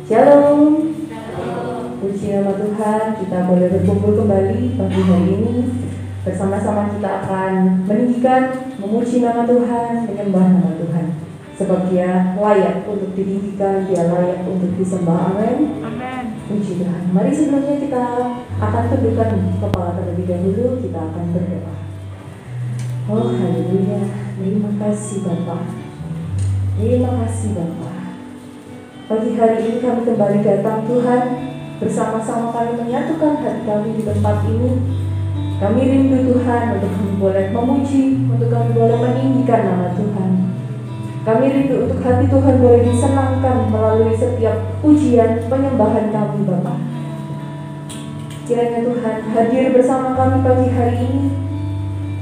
Shalom. Puji nama Tuhan, kita boleh berkumpul kembali pagi hari ini. Bersama-sama kita akan meninggikan, memuji nama Tuhan, menyembah nama Tuhan. Sebab Dia layak untuk ditinggikan, Dia layak untuk disembah. Amin. Puji Tuhan. Mari sebelumnya kita akan tundukkan kepala terlebih dahulu, kita akan berdoa. Oh haleluya, terima kasih Bapa. Terima kasih Bapa. Pagi hari ini kami kembali datang Tuhan, bersama-sama kami menyatukan hati kami di tempat ini. Kami rindu Tuhan untuk kami boleh memuji, untuk kami boleh meninggikan nama Tuhan. Kami rindu untuk hati Tuhan boleh disenangkan melalui setiap pujian penyembahan kami Bapa. Kiranya Tuhan hadir bersama kami pagi hari ini.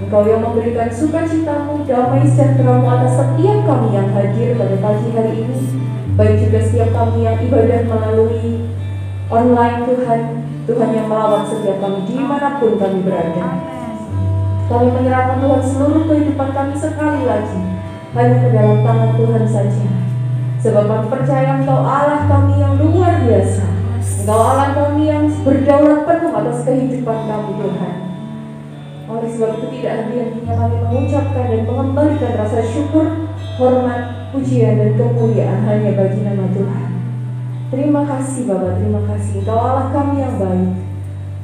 Engkau yang memberikan sukacitamu, damai sejahtera-Mu atas setiap kami yang hadir pada pagi hari ini. Baik juga setiap kami yang ibadah melalui online Tuhan yang melawat setiap kami dimanapun kami berada. Kami menyerahkan Tuhan seluruh kehidupan kami sekali lagi hanya ke dalam tangan Tuhan saja. Sebab kami percaya Engkau Allah kami yang luar biasa. Engkau Allah kami yang berdaulat penuh atas kehidupan kami Tuhan. Oleh sebab itu tidak henti-hentinya kami mengucapkan dan mengembalikan rasa syukur, hormat, pujian dan kemuliaan hanya bagi nama Tuhan. Terima kasih Bapa, terima kasih. Engkau Allah kami yang baik.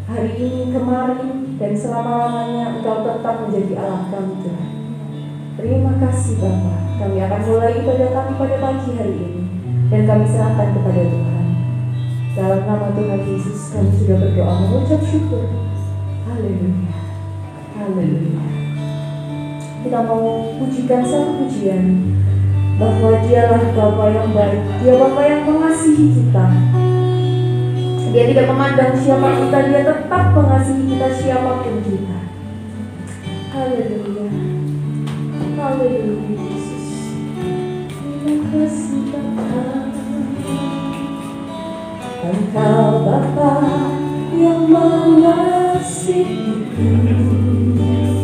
Hari ini, kemarin, dan selama-lamanya Engkau tetap menjadi Allah kami Tuhan. Terima kasih Bapa. Kami akan mulai ibadah kami pada pagi hari ini, dan kami serahkan kepada Tuhan. Dalam nama Tuhan Yesus kami sudah berdoa mengucap syukur. Haleluya. Haleluya. Kita mau pujikan satu pujian, bahwa Dialah Bapa yang baik, Dia Bapa yang mengasihi kita. Dia tidak memandang siapa kita, Dia tetap mengasihi kita siapapun kita. Haleluya. Haleluya Yesus. Terima kasih Bapa. Engkau Bapa yang mengasihiku.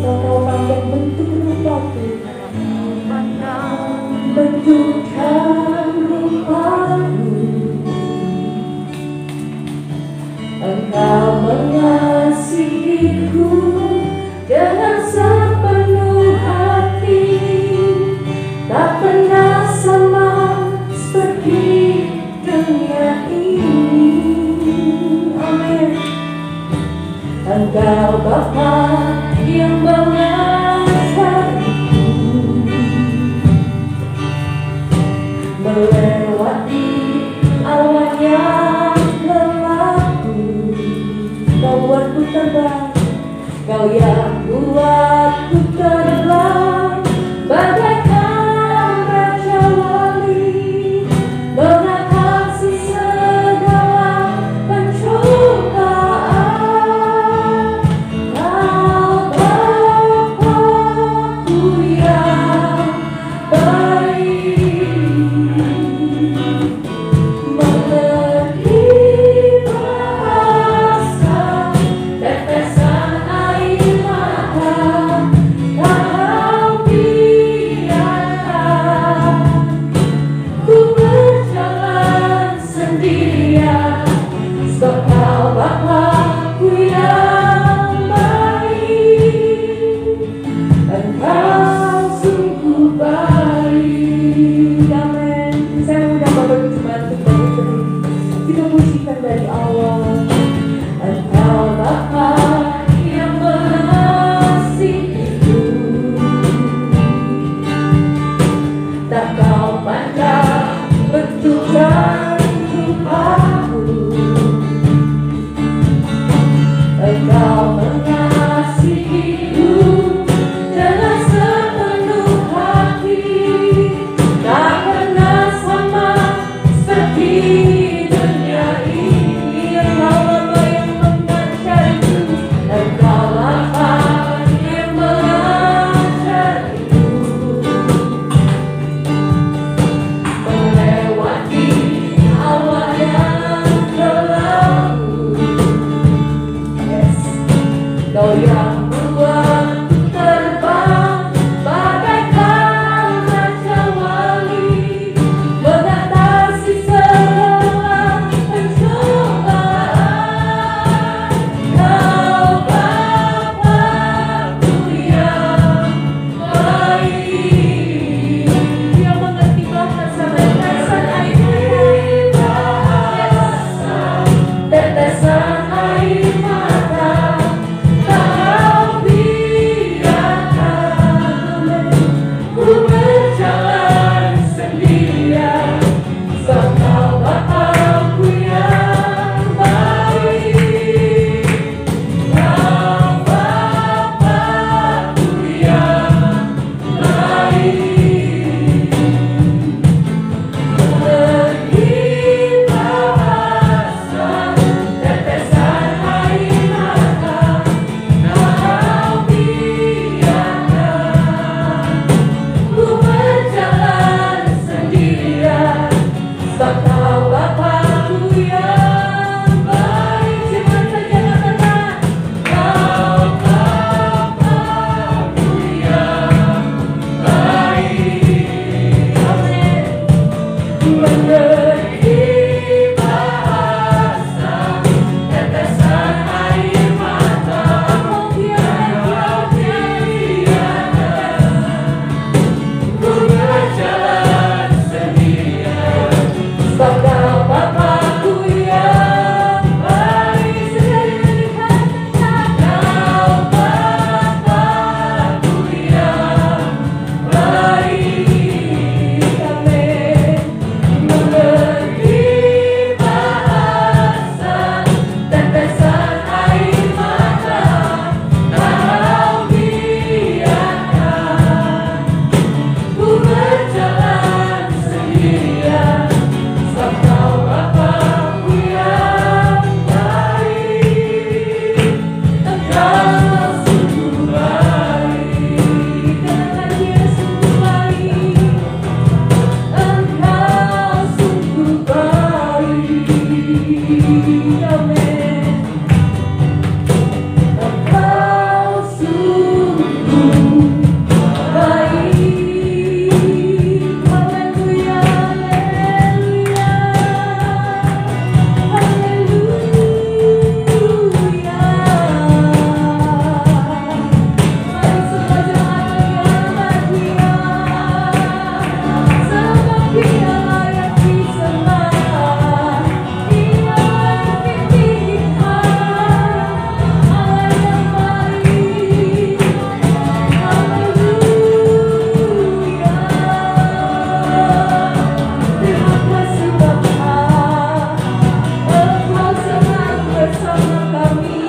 Engkau pandang bentuk rupaku, bentuk dan rupaku. Engkau mengasihiku dengan sepenuh hati, tak pernah sama seperti dunia ini. Amin. Engkau Bapa yang mengasihiku, melewati awan yang gelapku. Kau buatku terbang, Kau yang buatku terbang, bagaikan raja wali, mengatasi segala pencobaan. Kau Bapa-Ku yang baik, memberi bahasa tetesan air mata. Kau biarkan ku berjalan sendirian, sebab Kau Bapa-Ku yang baik. Engkau sungguh baik. Amin. Saya mengundang Bapak Ibu Jemaat untuk bangkit berdiri. Kita pujikan dari awal. Engkau Bapa yang mengasihiku, tak Kau pandang bentuk dan rupaku. Engkau mengasihiku dengan sepenuh hati, tak pernah sama seperti dunia ini. Engkau Bapa yang mengajariku, Engkau Bapa yang mengajariku. Sebab Kau Bapa-Ku yang baik. Jangan saja katakan Kau Bapa-Ku yang baik. Amin. Mengerti bahasa tetesan air mata. Oh biarlah ku berjalan sendirian. Sebab Kau Bapa-Ku yang baik. Sekali lagi katakan Kau Bapa-Ku yang baik. Amin. Mengerti bahasa tetesan air mata. Kau biarkan ku berjalan sendirian. Sebab Kau Bapa-Ku yang baik. Engkau sungguh baik. Katakan Dia sungguh baik. Engkau sungguh baik. Amin. Engkau sungguh baik. Haleluya, haleluya, haleluya. Mari semua jemaat Dia, sebab Dia layak disembah. Dia layak ditinggikan. Allah yang baik. Haleluya. Terima kasih Bapa, Engkau senang bersama kami.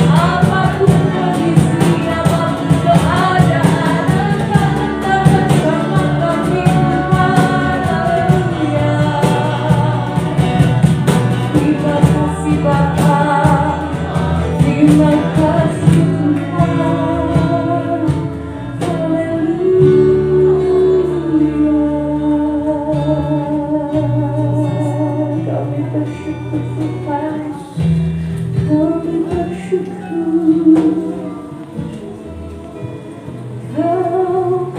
Apapun kondisi, apapun keadaan, Engkau tetap bersama kami Tuhan. Haleluya. Terima kasih Bapa, terima kasih Tuhan. Haleluya. Kami bersyukur Tuhan, kami bersyukur. Kau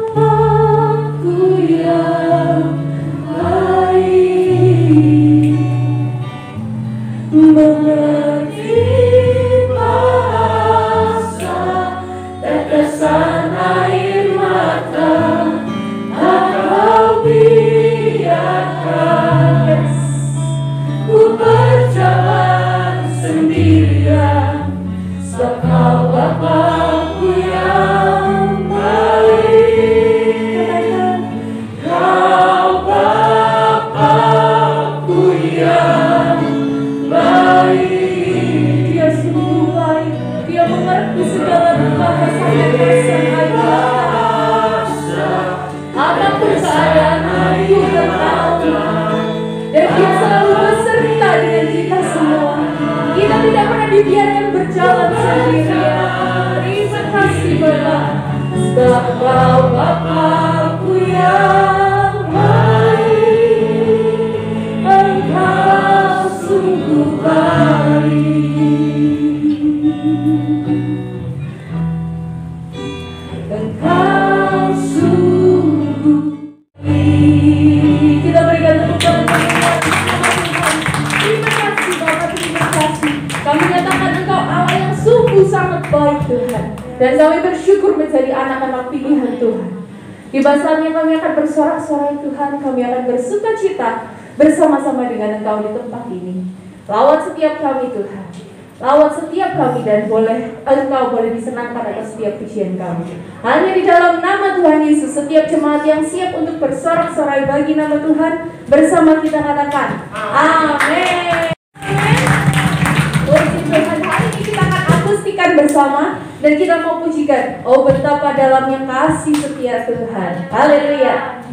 Bapa-Ku yang baik. Mengerti bahasa tetesan air mata. Kau biarkan ku berjalan sendirian. Sebab Kau Bapa-Ku yang baik. Kau Bapa-Ku yang baik. Dia sungguh baik. Dia mengerti segala duka sampai persenai bahasa. Apapun keadaan Tuhan tahu. Dan Dia selalu beserta dengan kita semua. Kita tidak pernah dibiarkan berjalan sendirian. Terima kasih Bapa. Sebab Kau Bapa-Ku yang baik. Engkau sungguh baik. Engkau sungguh baik. Kita berikan tepuk tangan bagi Tuhan. Terima kasih Bapa, terima kasih. Kami nyatakan Engkau Allah yang sungguh sangat baik Tuhan. Dan kami bersyukur menjadi anak-anak pilihan Tuhan. Di saatnya kami akan bersorak-sorai Tuhan. Kami akan bersuka cita bersama-sama dengan Engkau di tempat ini. Lawat setiap kami Tuhan. Lawat setiap kami dan Engkau boleh disenangkan atas setiap pujian kami. Hanya di dalam nama Tuhan Yesus, setiap jemaat yang siap untuk bersorak-sorai bagi nama Tuhan, bersama kita katakan amin. Puji Tuhan, hari ini kita akan akustikan bersama dan kita mau pujikan, oh betapa dalamnya kasih setia Tuhan. Haleluya.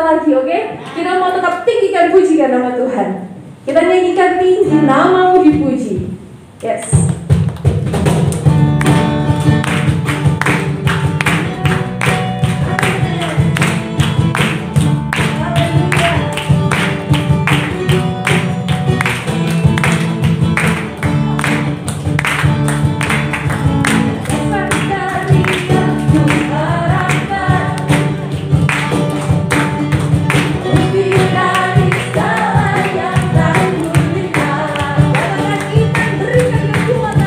Lagi, oke? Kita mau tetap tinggikan pujikan nama Tuhan. Kita nyanyikan tinggi namamu dipuji. Yes. Berikan kekuatan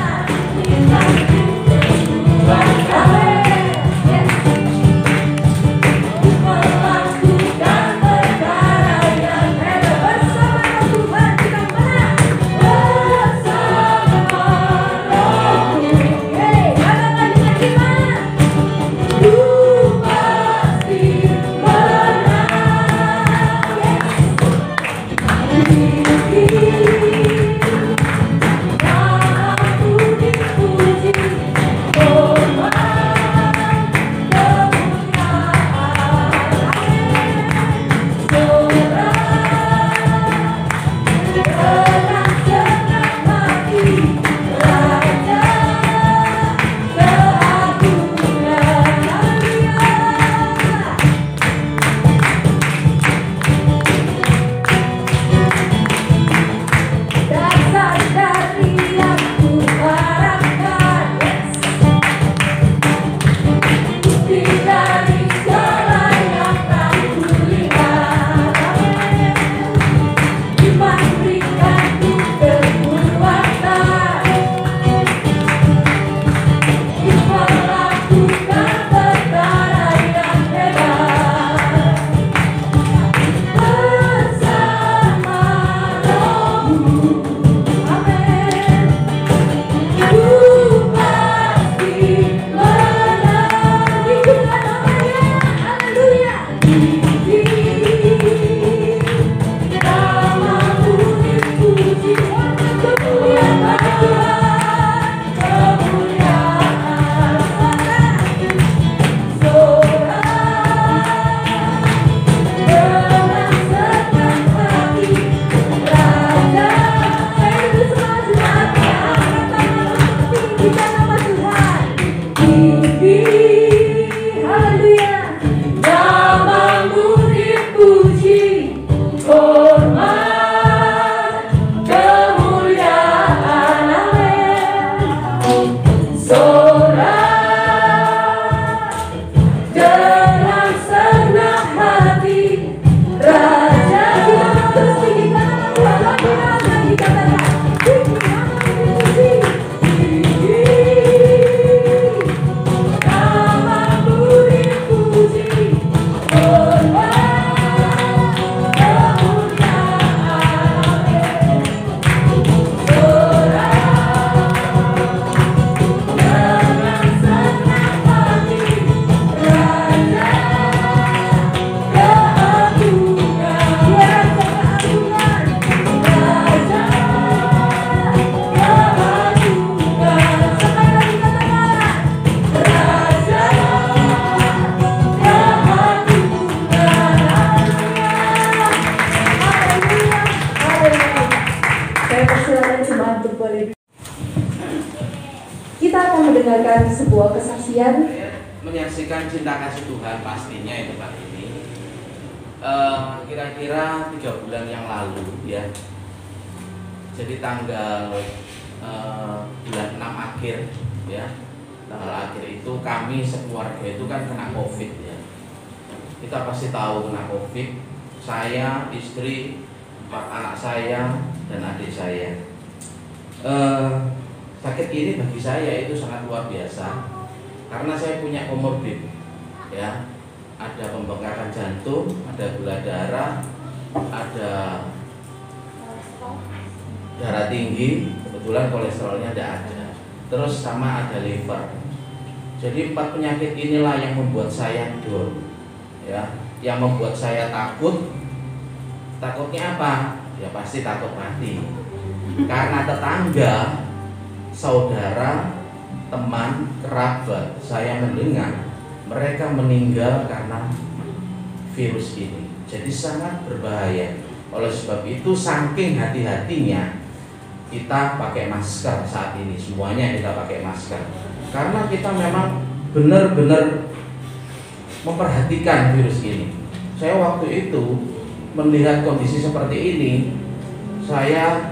Tuhan untuk boleh. Kita akan mendengarkan sebuah kesaksian. Menyaksikan cinta kasih Tuhan pastinya itu Pak ini. Kira-kira 3 bulan yang lalu ya. Jadi tanggal bulan 6 akhir ya. Tanggal akhir itu kami sekeluarga itu kan kena COVID ya. Kita pasti tahu kena COVID. Saya, istri, 4 anak saya dan adik saya. Sakit ini bagi saya itu sangat luar biasa karena saya punya komorbid ya. Ada pembengkakan jantung, ada gula darah, ada darah tinggi, kebetulan kolesterolnya tidak ada. Terus sama ada liver. Jadi 4 penyakit inilah yang membuat saya down ya, yang membuat saya takut. Takutnya apa? Ya pasti takut mati. Karena tetangga, saudara, teman, kerabat saya mendengar mereka meninggal karena virus ini. Jadi sangat berbahaya. Oleh sebab itu saking hati-hatinya kita pakai masker saat ini. Semuanya kita pakai masker. Karena kita memang benar-benar memperhatikan virus ini. Saya waktu itu melihat kondisi seperti ini, saya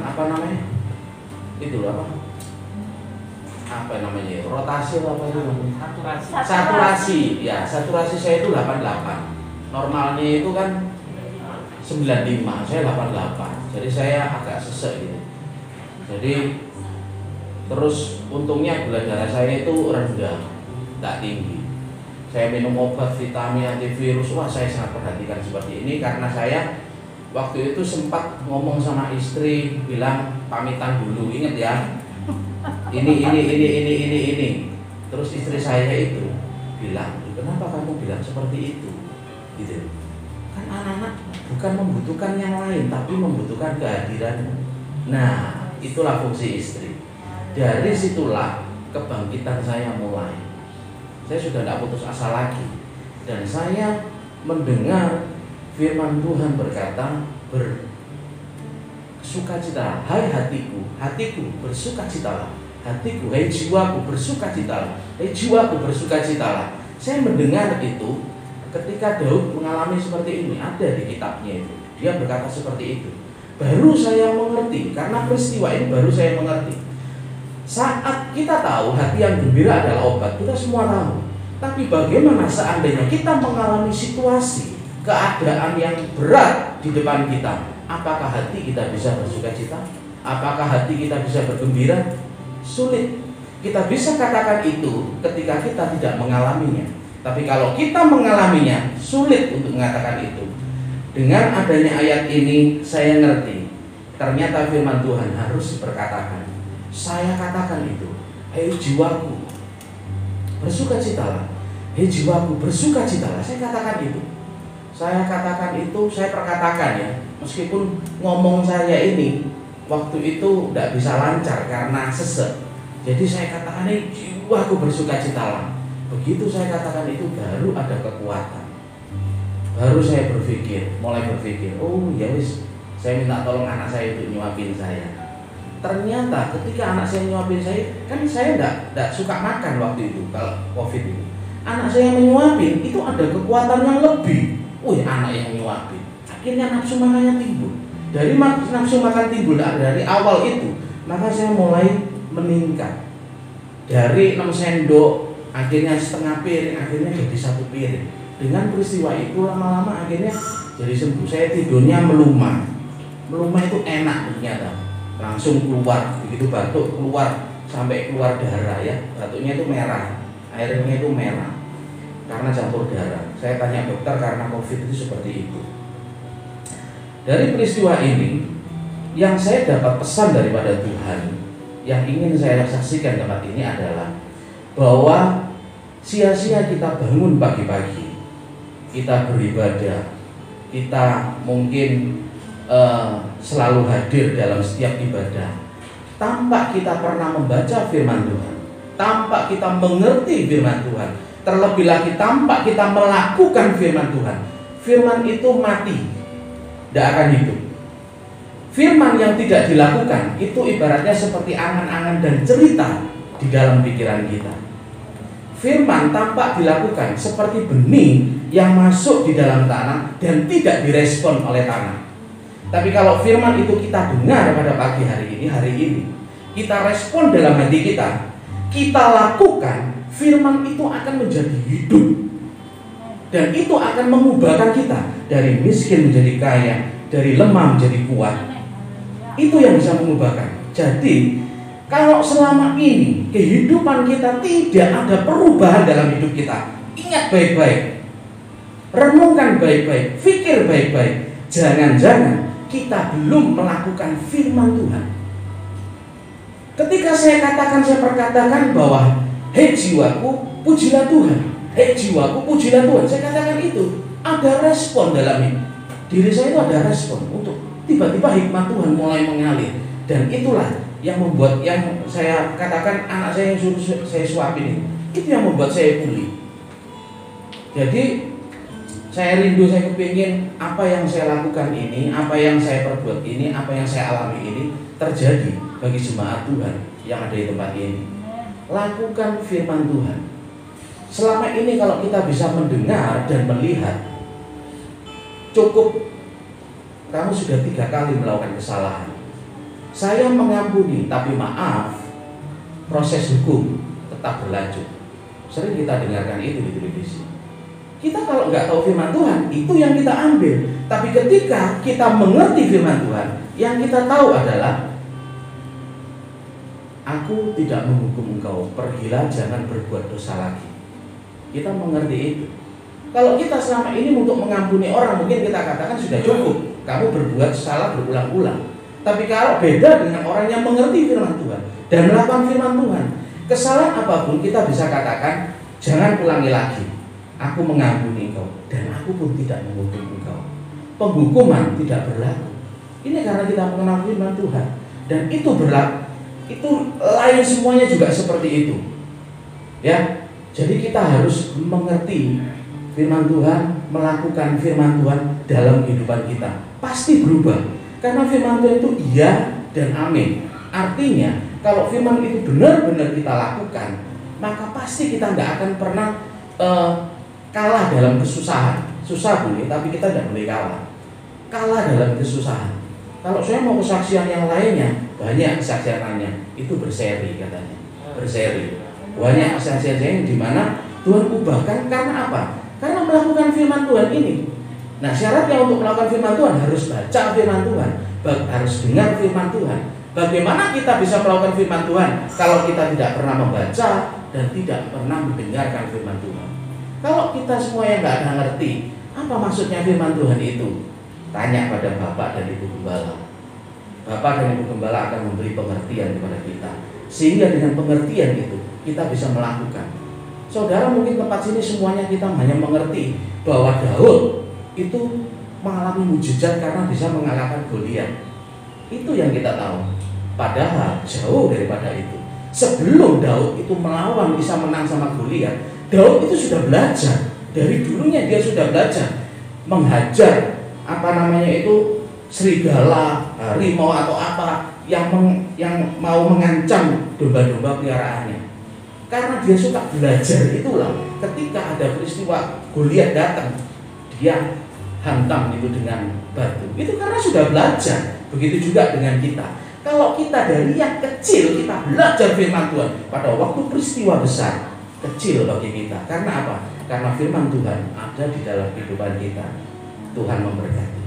rotasi atau apa itu namanya? Saturasi. Ya, saturasi saya itu 88. Normalnya itu kan 95, saya 88. Jadi saya agak sesek gitu. Jadi terus untungnya gula darah saya itu rendah, tidak tinggi. Saya minum obat vitamin antivirus. Wah, saya sangat perhatikan seperti ini karena saya waktu itu sempat ngomong sama istri, bilang pamitan dulu, ingat ya. Ini. Terus istri saya itu bilang, kenapa kamu bilang seperti itu? Gitu. Kan anak-anak bukan membutuhkan yang lain, tapi membutuhkan kehadiranmu. Nah, itulah fungsi istri. Dari situlah kebangkitan saya mulai. Saya sudah tidak putus asa lagi. Dan saya mendengar firman Tuhan berkata, bersukacitalah, hai hatiku, hatiku bersukacitalah, hatiku, hai jiwaku bersukacitalah, hai jiwaku bersukacitalah. Saya mendengar itu ketika Daud mengalami seperti ini, ada di kitabnya itu. Dia berkata seperti itu. Baru saya mengerti, karena peristiwa ini baru saya mengerti. Saat kita tahu hati yang gembira adalah obat, kita semua tahu. Tapi bagaimana seandainya kita mengalami situasi, keadaan yang berat di depan kita, apakah hati kita bisa bersukacita? Apakah hati kita bisa bergembira? Sulit. Kita bisa katakan itu ketika kita tidak mengalaminya. Tapi kalau kita mengalaminya, sulit untuk mengatakan itu. Dengan adanya ayat ini, saya ngerti. Ternyata firman Tuhan harus diperkatakan. Saya katakan itu, hei jiwaku bersukacitalah, hei jiwaku bersukacitalah. Saya katakan itu. Saya katakan itu, saya perkatakan ya. Meskipun ngomong saya ini waktu itu tidak bisa lancar karena sesek. Jadi saya katakan, hei jiwaku bersukacitalah. Begitu saya katakan itu, baru ada kekuatan. Baru saya mulai berpikir, oh ya wis, saya minta tolong anak saya untuk nyuapin saya. Ternyata ketika anak saya nyuapin saya, kan saya tidak suka makan waktu itu kalau COVID itu. Anak saya menyuapin, itu ada kekuatan yang lebih. Wih, anak yang nyuapin. Akhirnya nafsu makannya timbul. Dari nafsu makan timbul dari awal itu, maka saya mulai meningkat. Dari 6 sendok, akhirnya setengah piring, akhirnya jadi 1 piring. Dengan peristiwa itu lama-lama akhirnya jadi sembuh. Saya tidurnya melumah. Melumah itu enak ternyata. Langsung keluar, begitu batuk keluar sampai keluar darah ya. Batuknya itu merah, airnya itu merah karena campur darah. Saya tanya dokter karena COVID itu seperti itu. Dari peristiwa ini yang saya dapat pesan daripada Tuhan, yang ingin saya saksikan tempat ini adalah bahwa sia-sia kita bangun pagi-pagi, kita beribadah, kita mungkin selalu hadir dalam setiap ibadah tanpa kita pernah membaca firman Tuhan, tanpa kita mengerti firman Tuhan, terlebih lagi tanpa kita melakukan firman Tuhan. Firman itu mati, tidak akan hidup. Firman yang tidak dilakukan itu ibaratnya seperti angan-angan dan cerita di dalam pikiran kita. Firman tampak dilakukan seperti benih yang masuk di dalam tanah dan tidak direspon oleh tanah. Tapi kalau firman itu kita dengar pada pagi hari ini, kita respon dalam hati kita lakukan, firman itu akan menjadi hidup. Dan itu akan mengubahkan kita dari miskin menjadi kaya, dari lemah menjadi kuat. Itu yang bisa mengubahkan. Jadi kalau selama ini kehidupan kita tidak ada perubahan dalam hidup kita, ingat baik-baik, renungkan baik-baik, pikir baik-baik. Jangan-jangan kita belum melakukan firman Tuhan. Ketika saya perkatakan bahwa hei jiwaku, pujilah Tuhan. Hei jiwaku, pujilah Tuhan. Saya katakan itu, ada respon dalam ini. Diri saya itu ada respon untuk tiba-tiba hikmat Tuhan mulai mengalir. Dan itulah yang membuat, yang saya katakan anak saya yang suruh saya suapin itu yang membuat saya pulih. Jadi saya rindu, saya kepingin apa yang saya lakukan ini, apa yang saya perbuat ini, apa yang saya alami ini terjadi bagi jemaat Tuhan yang ada di tempat ini. Lakukan firman Tuhan. Selama ini kalau kita bisa mendengar dan melihat, cukup kamu sudah 3 kali melakukan kesalahan, saya mengampuni, tapi maaf, proses hukum tetap berlanjut. Sering kita dengarkan itu di televisi. Kita kalau nggak tahu firman Tuhan, itu yang kita ambil. Tapi ketika kita mengerti firman Tuhan, yang kita tahu adalah, aku tidak menghukum engkau, pergilah, jangan berbuat dosa lagi. Kita mengerti itu. Kalau kita selama ini untuk mengampuni orang, mungkin kita katakan sudah cukup, kamu berbuat salah berulang-ulang. Tapi kalau beda dengan orang yang mengerti firman Tuhan dan melakukan firman Tuhan, kesalahan apapun kita bisa katakan, jangan ulangi lagi. Aku mengampuni engkau dan aku pun tidak menghukum engkau. Penghukuman tidak berlaku. Ini karena kita mengenal firman Tuhan, dan itu berlaku. Itu lain semuanya juga seperti itu. Ya, jadi kita harus mengerti firman Tuhan, melakukan firman Tuhan dalam kehidupan kita. Pasti berubah. Karena firman Tuhan itu iya dan amin. Artinya kalau firman itu benar-benar kita lakukan, maka pasti kita nggak akan pernah kalah dalam kesusahan. Susah boleh, tapi kita tidak boleh kalah. Kalah dalam kesusahan. Kalau saya mau kesaksian yang lainnya, banyak kesaksian lainnya, itu berseri katanya. Berseri. Banyak kesaksian yang dimana Tuhan ubahkan karena apa? Karena melakukan firman Tuhan ini. Nah, syaratnya untuk melakukan firman Tuhan harus baca firman Tuhan, harus dengar firman Tuhan. Bagaimana kita bisa melakukan firman Tuhan kalau kita tidak pernah membaca dan tidak pernah mendengarkan firman Tuhan? Kalau kita semua yang nggak ada ngerti apa maksudnya firman Tuhan itu, tanya pada Bapak dan Ibu Gembala. Bapak dan Ibu Gembala akan memberi pengertian kepada kita, sehingga dengan pengertian itu kita bisa melakukan. Saudara, mungkin tempat sini semuanya kita hanya mengerti bahwa Daud itu mengalami mujizat karena bisa mengalahkan Goliat. Itu yang kita tahu. Padahal jauh daripada itu. Sebelum Daud itu melawan, bisa menang sama Goliat, Daud itu sudah belajar. Dari dulunya dia sudah belajar menghajar serigala, harimau atau apa yang mau mengancam domba-domba peliharaannya. Karena dia suka belajar, itulah ketika ada peristiwa Goliat datang, dia hantam itu dengan batu. Itu karena sudah belajar. Begitu juga dengan kita. Kalau kita dari yang kecil kita belajar firman Tuhan, pada waktu peristiwa besar kecil bagi kita. Karena apa? Karena firman Tuhan ada di dalam kehidupan kita. Tuhan memberkati.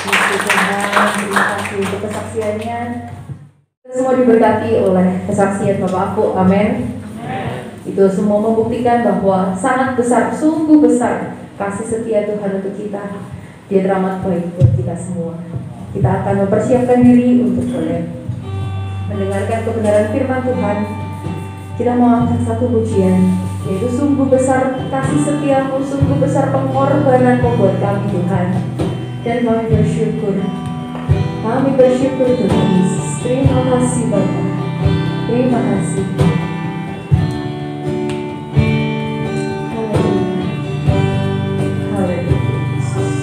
Terima kasih untuk kesaksiannya. Semua diberkati oleh kesaksian Bapakku, amin. Itu semua membuktikan bahwa sangat besar, sungguh besar kasih setia Tuhan untuk kita. Dia teramat baik buat kita semua. Kita akan mempersiapkan diri untuk boleh mendengarkan kebenaran firman Tuhan. Kita mau angkat satu pujian, yaitu sungguh besar kasih setiamu, sungguh besar pengorbananmu buat kami Tuhan. Dan kami bersyukur. Kami bersyukur Tuhan Yesus. Terima kasih Bapa. Terima kasih. Haleluya. Haleluya Yesus.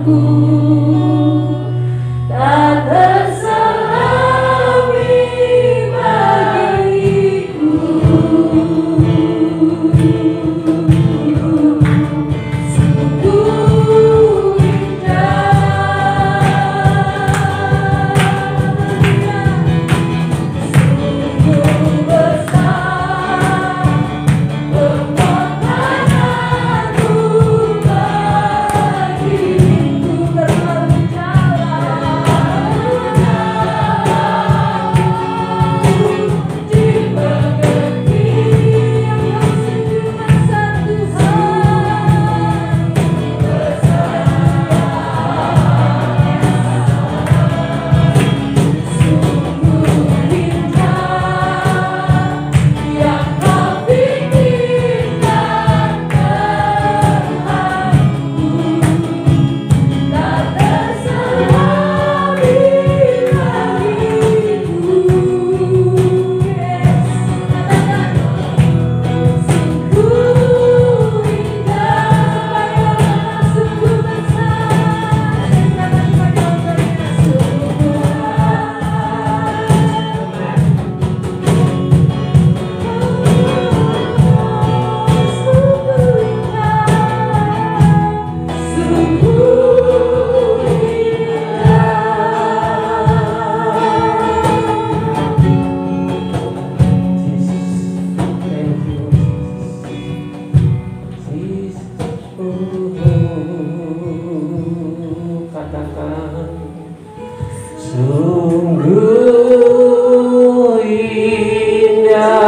Ku katakan sungguh indah.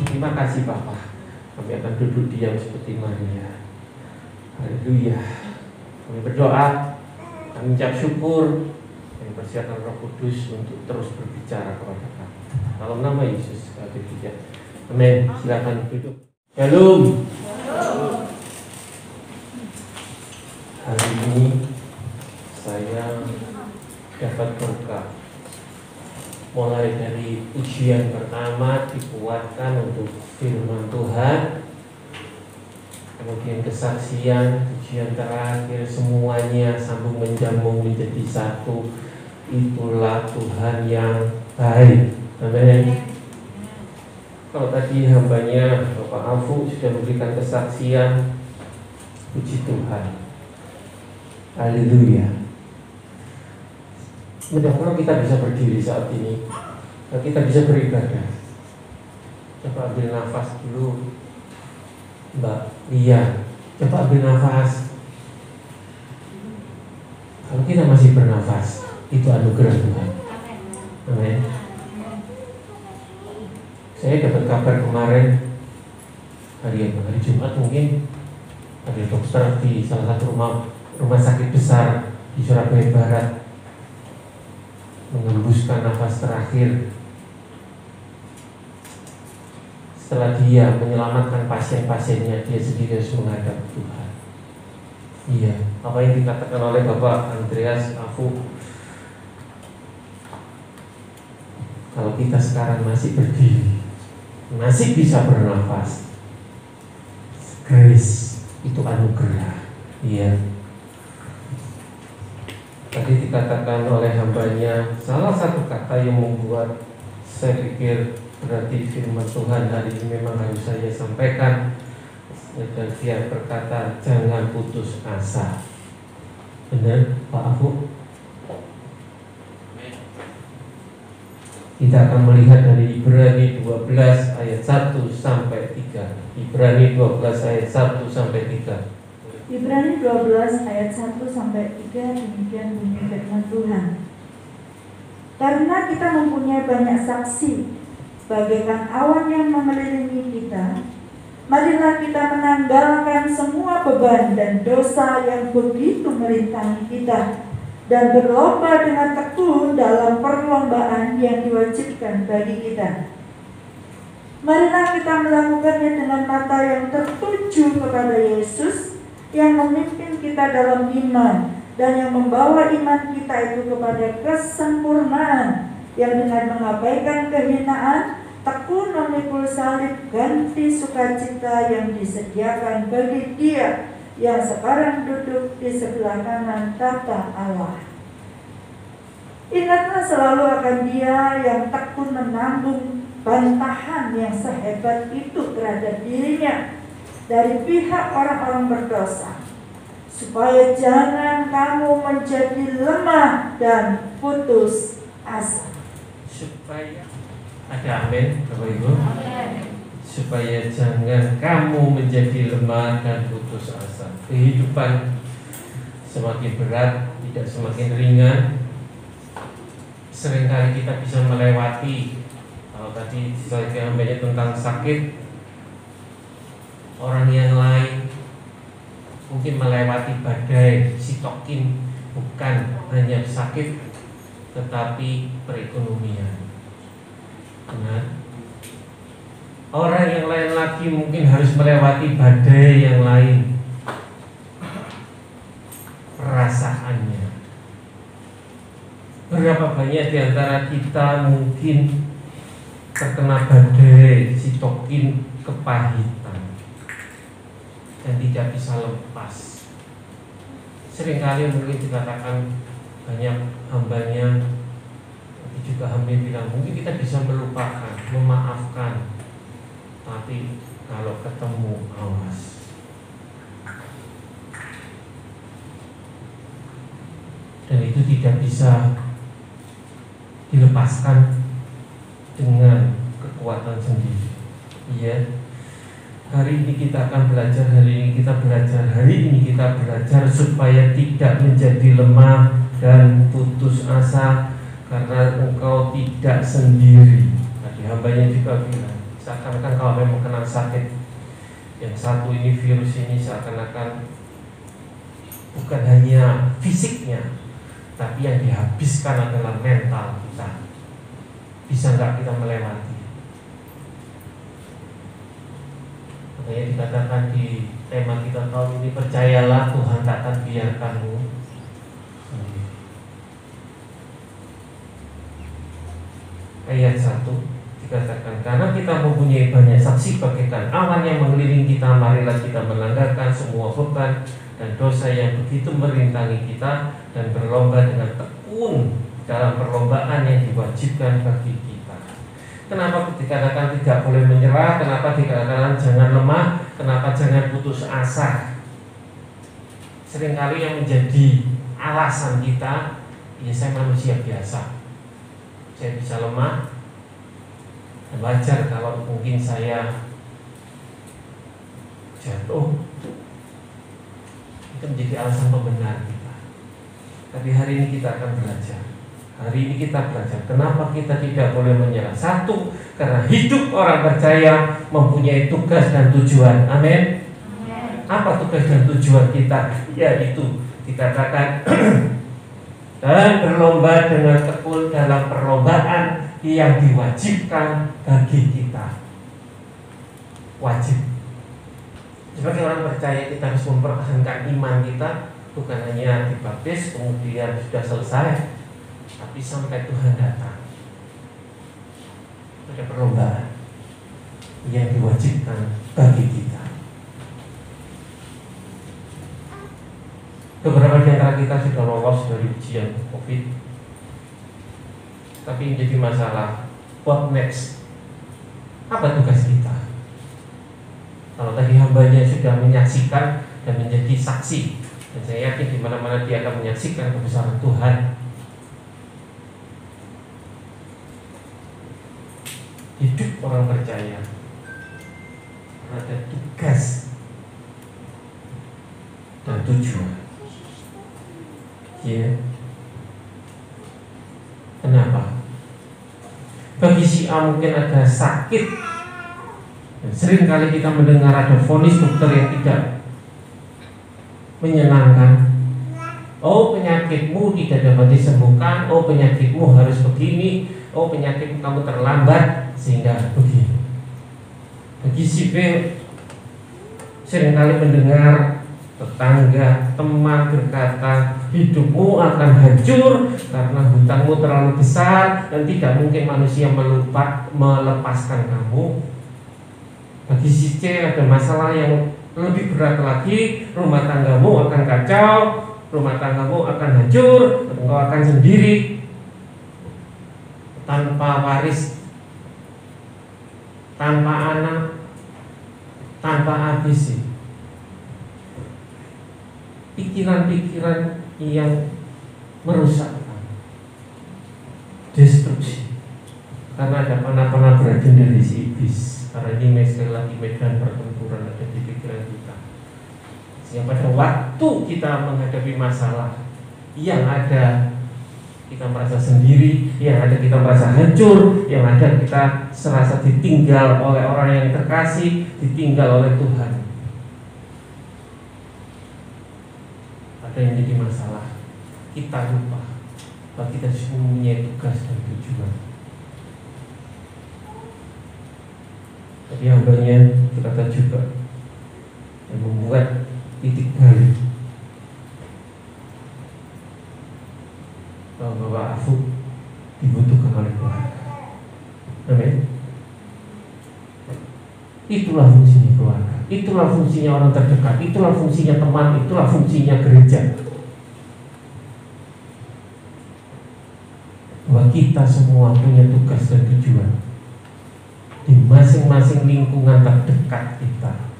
Terima kasih Bapak. Kami akan duduk diam seperti Maria. Haleluya. Kami berdoa, kami ucap syukur, kami persiapkan Roh Kudus untuk terus berbicara kepada kami. Dalam nama Yesus, haleluya. Amin. Silakan duduk. Shalom. Hari ini saya dapat berkah. Mulai dari ujian pertama dikuatkan untuk firman Tuhan, kemudian kesaksian, ujian terakhir, semuanya sambung menjambung menjadi satu. Itulah Tuhan yang baik. Amin. Kalau tadi hambanya Bapak Afu sudah memberikan kesaksian, puji Tuhan. Haleluya. Mudah-mudahan kita bisa berdiri saat ini dan kita bisa beribadah. Coba ambil nafas dulu, Mbak Lia. Coba ambil nafas. Kalau kita masih bernafas, itu anugerah Tuhan. Amin. Saya dapat kabar kemarin hari Jumat, mungkin ada dokter di salah satu rumah sakit besar di Surabaya Barat mengembuskan nafas terakhir setelah dia menyelamatkan pasien-pasiennya. Dia sendiri harus menghadap Tuhan. Iya, apa yang dikatakan oleh Bapak Andreas Afu, kalau kita sekarang masih berdiri, masih bisa bernafas, grace itu anugerah. Iya. Tadi dikatakan oleh hambanya, salah satu kata yang membuat saya pikir berarti firman Tuhan hari ini memang harus saya sampaikan. Dan dia berkata, jangan putus asa. Benar Pak Afu? Kita akan melihat dari Ibrani 12 ayat 1 sampai 3. Ibrani 12 ayat 1 sampai 3. Ibrani 12 ayat 1 sampai 3, demikian bunyi firman Tuhan. Karena kita mempunyai banyak saksi, bagaikan awan yang mengelilingi kita, marilah kita menanggalkan semua beban dan dosa yang begitu merintangi kita, dan berlomba dengan tekun dalam perlombaan yang diwajibkan bagi kita. Marilah kita melakukannya dengan mata yang tertuju kepada Yesus, yang memimpin kita dalam iman dan yang membawa iman kita itu kepada kesempurnaan, yang dengan mengabaikan kehinaan tekun memikul salib, ganti sukacita yang disediakan bagi Dia yang sekarang duduk di sebelah kanan tahta Allah. Ingatlah selalu akan Dia yang tekun menanggung bantahan yang sehebat itu terhadap dirinya dari pihak orang-orang berdosa, supaya jangan kamu menjadi lemah dan putus asa. Supaya ada amin, Bapak Ibu. Supaya jangan kamu menjadi lemah dan putus asa. Kehidupan semakin berat, tidak semakin ringan. Seringkali kita bisa melewati. Kalau tadi saya banyak tentang sakit, orang yang lain mungkin melewati badai sitokin, bukan hanya sakit tetapi perekonomian. Nah, orang yang lain lagi mungkin harus melewati badai yang lain, perasaannya. Berapa banyak di antara kita mungkin terkena badai sitokin, kepahitan, dan tidak bisa lepas. Seringkali mungkin dikatakan banyak hambanya, tapi juga hamba bilang mungkin kita bisa melupakan, memaafkan, tapi kalau ketemu awas. Dan itu tidak bisa dilepaskan dengan kekuatan sendiri. Iya. Hari ini kita akan belajar, hari ini kita belajar supaya tidak menjadi lemah dan putus asa, karena engkau tidak sendiri. Tadi hambanya juga bilang, seakan-akan kalau memang kena sakit yang satu ini, virus ini seakan-akan bukan hanya fisiknya, tapi yang dihabiskan adalah mental kita. Bisa nggak kita melewati? Makanya dikatakan di tema kita tahun ini, percayalah Tuhan tak akan biarkanmu. Ayat 1 dikatakan, karena kita mempunyai banyak saksi bagaikan awan yang mengelilingi kita, marilah kita melanggarkan semua beban dan dosa yang begitu merintangi kita, dan berlomba dengan tekun dalam perlombaan yang diwajibkan bagi kita. Kenapa dikatakan tidak boleh menyerah? Kenapa dikatakan jangan lemah? Kenapa jangan putus asa? Seringkali yang menjadi alasan kita, ya saya manusia biasa, saya bisa lemah, dan wajar kalau mungkin saya jatuh. Itu menjadi alasan pembenar kita. Tapi hari ini kita akan belajar. Hari ini kita belajar kenapa kita tidak boleh menyerah. Satu, karena hidup orang percaya mempunyai tugas dan tujuan. Amin. Apa tugas dan tujuan kita? Yaitu dikatakan dan berlomba dengan tekun dalam perlombaan yang diwajibkan bagi kita. Wajib. Sebagai orang percaya kita harus mempertahankan iman kita, bukan hanya dibaptis kemudian sudah selesai, tapi sampai Tuhan datang. Ada perlombaan yang diwajibkan bagi kita. Beberapa di antara kita sudah lolos dari ujian COVID, tapi menjadi masalah, what next? Apa tugas kita? Kalau tadi hambanya sudah menyaksikan dan menjadi saksi, dan saya yakin di mana-mana dia akan menyaksikan kebesaran Tuhan. Hidup orang percaya ada tugas dan tujuan. Ya. Kenapa? Bagi si A mungkin ada sakit, dan sering kali kita mendengar ada vonis dokter yang tidak menyenangkan. Oh, penyakitmu tidak dapat disembuhkan. Oh, penyakitmu harus begini. Oh, penyakitmu kamu terlambat sehingga begini. Bagi si B sering kali mendengar tetangga, teman berkata, hidupmu akan hancur karena hutangmu terlalu besar dan tidak mungkin manusia melepaskan kamu. Bagi si C ada masalah yang lebih berat lagi, rumah tanggamu akan kacau, rumah tanggamu akan hancur, engkau akan sendiri, tanpa waris, tanpa anak, tanpa ABC. Pikiran-pikiran yang merusak, destruksi, karena ada panah-panah beracun dari si iblis. Karena ini sekali lagi medan pertempuran ada di pikiran kita. Sehingga pada waktu kita menghadapi masalah yang ada kita merasa sendiri, yang ada kita merasa hancur, yang ada kita serasa ditinggal oleh orang yang terkasih, ditinggal oleh Tuhan. Ada yang jadi masalah, kita lupa bahwa kita mempunyai tugas dan tujuan. Tapi hambanya berkata juga yang membuat titik balik bahwa Afuk dibutuhkan oleh keluarga. Amin. Itulah fungsinya keluarga, itulah fungsinya orang terdekat, itulah fungsinya teman, itulah fungsinya gereja. Bahwa kita semua punya tugas dan tujuan di masing-masing lingkungan terdekat kita.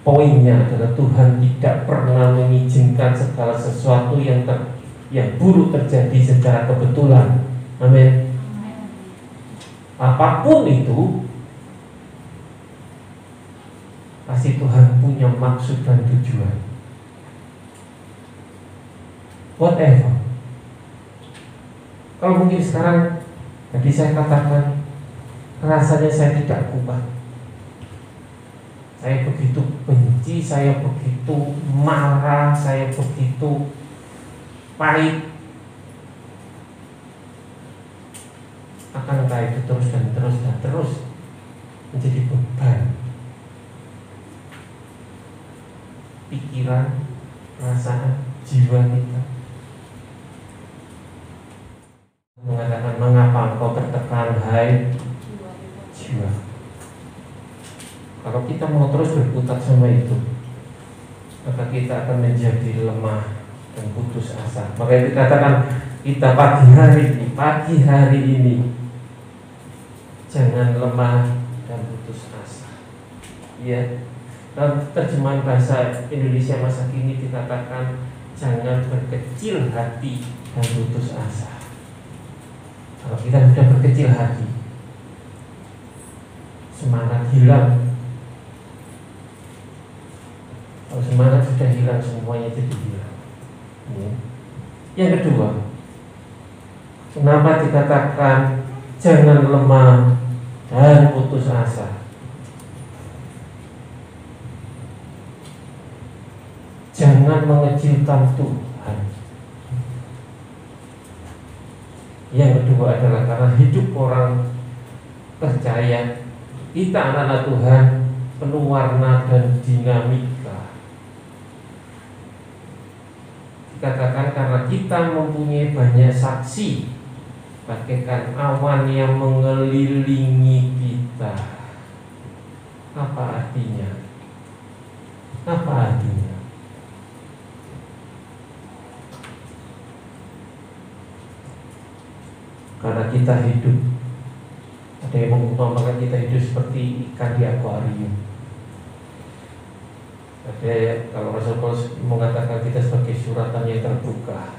Poinnya adalah Tuhan tidak pernah mengizinkan segala sesuatu yang buruk terjadi secara kebetulan. Amin. Apapun itu, pasti Tuhan punya maksud dan tujuan. Whatever. Kalau mungkin sekarang, tadi saya katakan, rasanya saya tidak kuat. Saya begitu benci, saya begitu marah, saya begitu pahit. Akankah itu terus dan terus dan terus menjadi beban pikiran, perasaan, jiwa kita? Mengatakan, mengapa engkau tertekan, hai jiwa? Kalau kita mau terus berkutat sama itu, maka kita akan menjadi lemah dan putus asa. Makanya dikatakan kita pagi hari ini jangan lemah dan putus asa. Ya, dalam terjemahan bahasa Indonesia masa kini dikatakan jangan berkecil hati dan putus asa. Kalau kita sudah berkecil hati, semangat hilang. Kalau semangat sudah hilang, semuanya jadi hilang. Yang kedua, kenapa dikatakan jangan lemah dan putus asa? Jangan mengecilkan Tuhan. Yang kedua adalah karena hidup orang percaya, kita anak-anak Tuhan penuh warna dan dinamika. Dikatakan karena kita mempunyai banyak saksi, bagaikan awan yang mengelilingi kita. Apa artinya? Apa artinya? Karena kita hidup, ada yang mengumpamakan kita hidup seperti ikan di akuarium. Ada, kalau Rasul Paulus mengatakan kita sebagai suratan yang terbuka.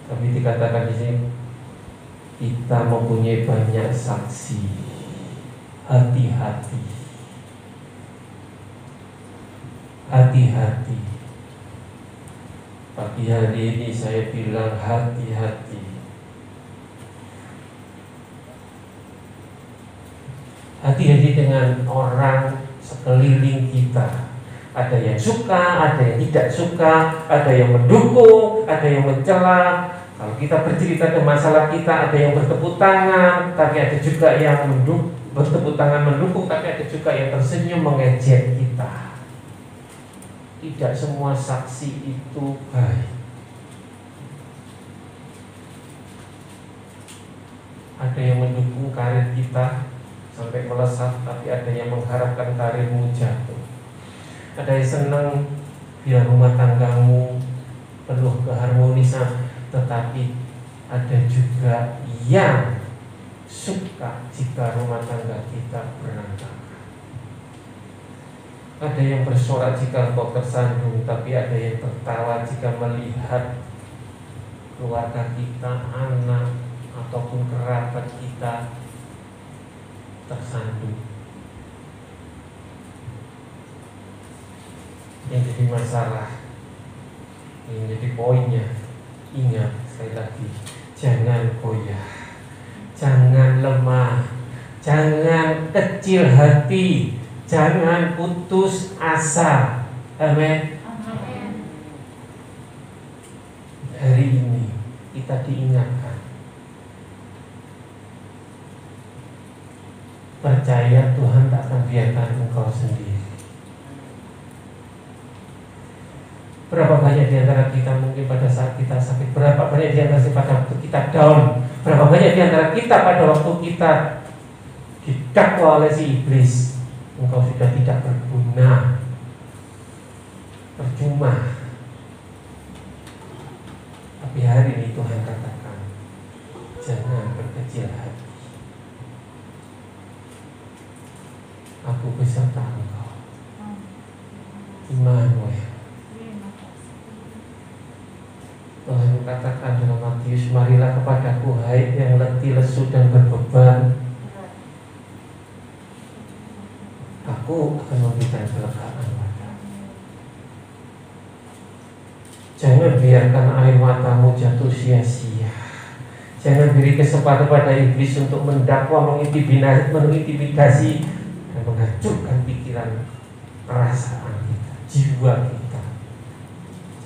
Tapi dikatakan di sini kita mempunyai banyak saksi. Hati-hati. Hati-hati. Pagi hari ini saya bilang hati-hati. Hati-hati dengan orang sekeliling kita. Ada yang suka, ada yang tidak suka, ada yang mendukung, ada yang mencela. Kalau kita bercerita tentang masalah kita, ada yang bertepuk tangan, tapi ada juga yang bertepuk tangan mendukung, tapi ada juga yang tersenyum mengejek kita. Tidak semua saksi itu baik. Ada yang mendukung karir kita sampai melesat, tapi ada yang mengharapkan karirmu jatuh. Ada yang senang bila rumah tanggamu penuh keharmonisan, tetapi ada juga yang suka jika rumah tangga kita berantakan. Ada yang bersorak jika engkau tersandung, tapi ada yang tertawa jika melihat keluarga kita, anak ataupun kerabat kita tersandung. Yang jadi masalah, yang jadi poinnya, ingat sekali lagi, jangan goyah, jangan lemah, jangan kecil hati, jangan putus asa. Amin. Hari ini kita diingatkan, percaya Tuhan tak akan biarkan engkau sendiri. Berapa banyak di antara kita mungkin pada saat kita sakit, berapa banyak di antara kita pada waktu kita down, berapa banyak di antara kita pada waktu kita didakwa oleh si iblis, engkau sudah tidak berguna, percuma. Tapi hari ini Tuhan katakan, jangan berkecil hati. Aku beserta engkau. Immanuel. Tuhan katakan dalam Matius, marilah kepadaku hai yang letih, lesu dan berbeban, aku akan memberikan kelegaan padamu. Jangan biarkan air matamu jatuh sia-sia. Jangan beri kesempatan pada iblis untuk mendakwa, mengintimidasi dan menghancurkan pikiran, perasaan kita, jiwa kita.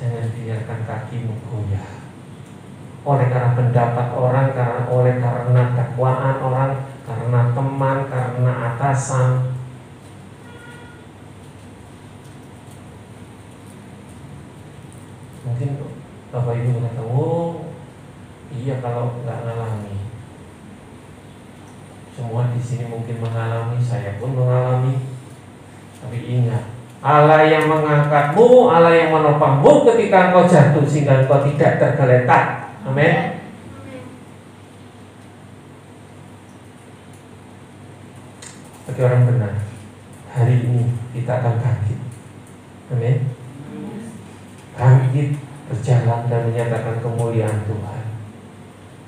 Jangan biarkan kakimu goyah oleh karena pendapat orang, oleh karena dakwaan orang, karena teman, karena atasan. Mungkin Bapak Ibu berkata, oh iya, kalau nggak ngalami. Semua di sini mungkin mengalami, saya pun mengalami. Tapi ingat, Allah yang mengangkatmu, Allah yang menopangmu ketika engkau jatuh sehingga engkau tidak tergeletak. Amin. Bagi orang benar, hari ini kita akan bangkit. Amin. Bangkit, berjalan dan menyatakan kemuliaan Tuhan.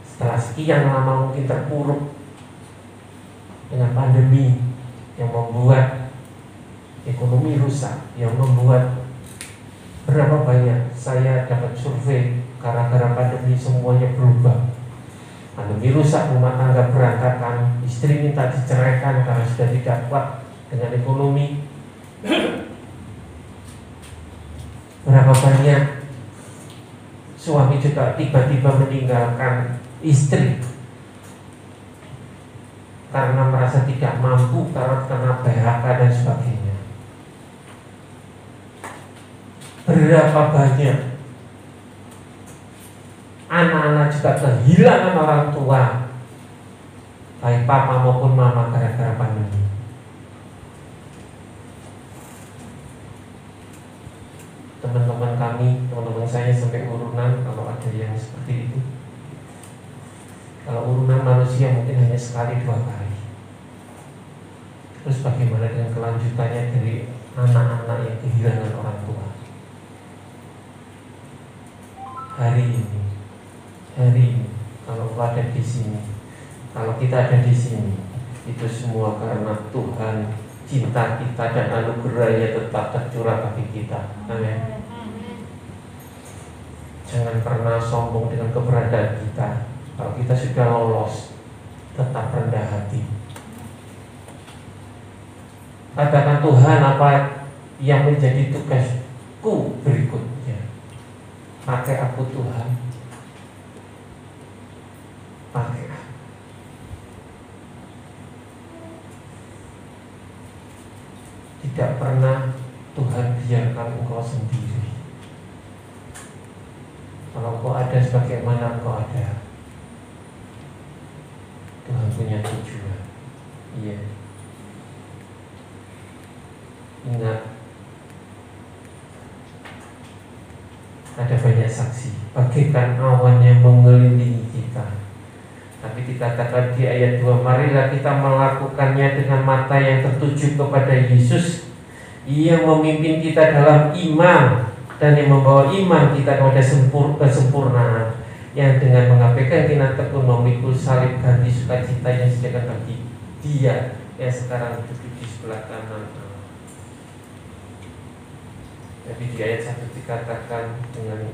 Setelah sekian lama mungkin terpuruk dengan pandemi yang membuat ekonomi rusak, yang membuat berapa banyak saya dapat survei gara-gara pandemi semuanya berubah. Pandemi rusak, rumah tangga berantakan, istri minta diceraikan karena sudah tidak kuat dengan ekonomi. Berapa banyak suami juga tiba-tiba meninggalkan istri karena merasa tidak mampu, karena PHK dan sebagainya. Berapa banyak anak-anak juga kehilangan orang tua, baik papa maupun mama gara-gara pandemi. Teman-teman kami, teman-teman saya sampai urunan kalau ada yang seperti itu. Kalau urunan manusia mungkin hanya sekali 2 kali. Terus bagaimana dengan kelanjutannya dari anak-anak yang kehilangan orang tua? Hari ini, kalau ada di sini, kalau kita ada di sini, itu semua karena Tuhan cinta kita dan anugerahnya tetap tercurah bagi kita. Amin. Jangan pernah sombong dengan keberadaan kita. Kalau kita sudah lolos, tetap rendah hati. Katakan, Tuhan, apa yang menjadi tugasku berikutnya? Pakai aku, Tuhan. Pakai aku. Tidak pernah Tuhan biarkan engkau sendiri. Kalau engkau ada sebagaimana engkau ada, Tuhan punya tujuan. Iya. Ingat, ada banyak saksi, bagaikan awan yang mengelilingi kita. Tapi dikatakan di ayat 2, marilah kita melakukannya dengan mata yang tertuju kepada Yesus, yang memimpin kita dalam iman dan yang membawa iman kita kepada kesempurnaan, yang dengan mengabaikan kinat tekun memikul salib ganti sukacita yang disediakan bagi Dia yang sekarang duduk di sebelah kanan Allah. Jadi di ayat 1 dikatakan dengan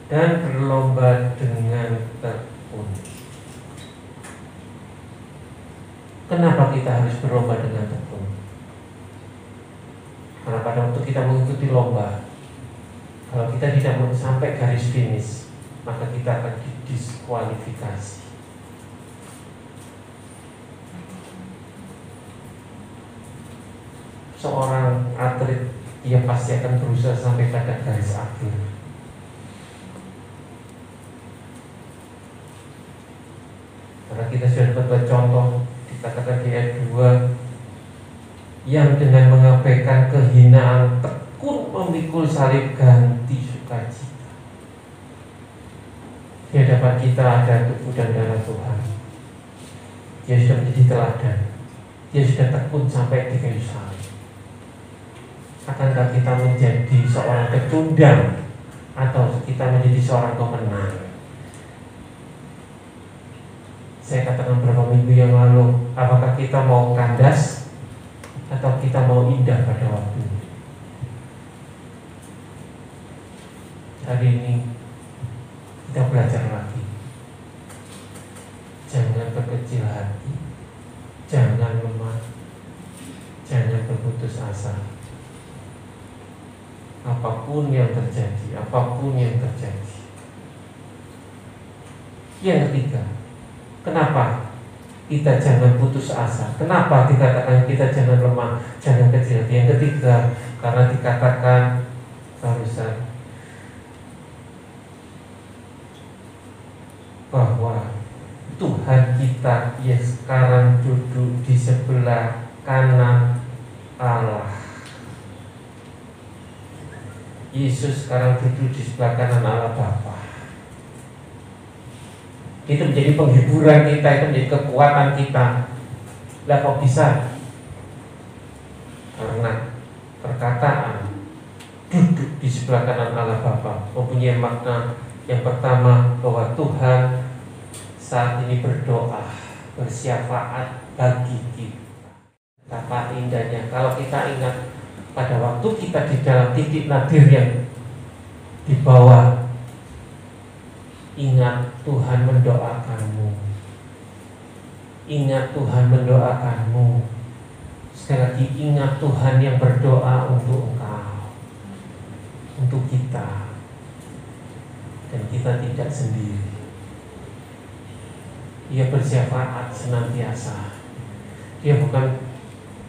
dan berlomba dengan tekun. Kenapa kita harus berlomba dengan tekun? Karena pada waktu kita mengikuti lomba, kalau kita tidak sampai garis finish, maka kita akan didiskualifikasi. Seorang atlet, dia pasti akan berusaha sampai pada garis akhir. Karena kita sudah dapat contoh, dikatakan di ayat 2, yang dengan mengabaikan kehinaan tekun memikul salib ganti sukacita. Di hadapan kita ada tubuh dan darah Tuhan. Dia sudah menjadi teladan. Dia sudah tekun sampai di kayu salib. Akankah kita menjadi seorang pecundang atau kita menjadi seorang pemenang? Saya katakan beberapa minggu yang lalu, apakah kita mau kandas atau kita mau indah pada waktunya? Hari ini kita belajar lagi. Jangan berkecil hati, jangan lemah, jangan berputus asa. Apapun yang terjadi, apapun yang terjadi. Yang ketiga, kenapa kita jangan putus asa? Kenapa dikatakan kita jangan lemah, jangan kecil hati? Yang ketiga, karena dikatakan barusan bahwa Tuhan kita yang sekarang duduk di sebelah kanan Allah. Yesus sekarang duduk di sebelah kanan Allah Bapa. Itu menjadi penghiburan kita, itu menjadi kekuatan kita. Lah kok bisa? Karena perkataan duduk di sebelah kanan Allah Bapa mempunyai makna yang pertama, bahwa Tuhan saat ini berdoa, bersyafaat bagi kita. Betapa indahnya kalau kita ingat pada waktu kita di dalam titik nadir yang di bawah, ingat Tuhan mendoakanmu. Ingat Tuhan mendoakanmu. Sekali lagi, ingat Tuhan yang berdoa untuk engkau, untuk kita. Dan kita tidak sendiri. Dia bersyafaat senantiasa. Dia bukan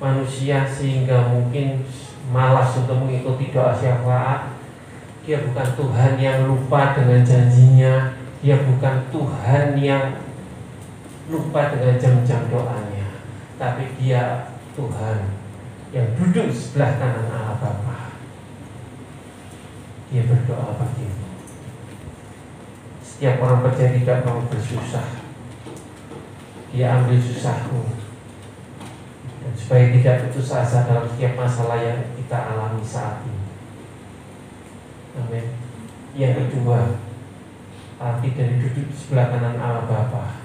manusia sehingga mungkin malas untuk mengikuti doa syafaat. Dia bukan Tuhan yang lupa dengan janjinya. Dia bukan Tuhan yang lupa dengan jam-jam doanya. Tapi dia Tuhan yang duduk sebelah kanan Allah Bapa. Dia berdoa bagimu. Setiap orang percaya tidak mau bersusah, dia ambil susahmu. Dan supaya tidak putus asa dalam setiap masalah yang kita alami saat ini. Amin. Yang kedua, arti dari duduk di sebelah kanan Allah Bapa,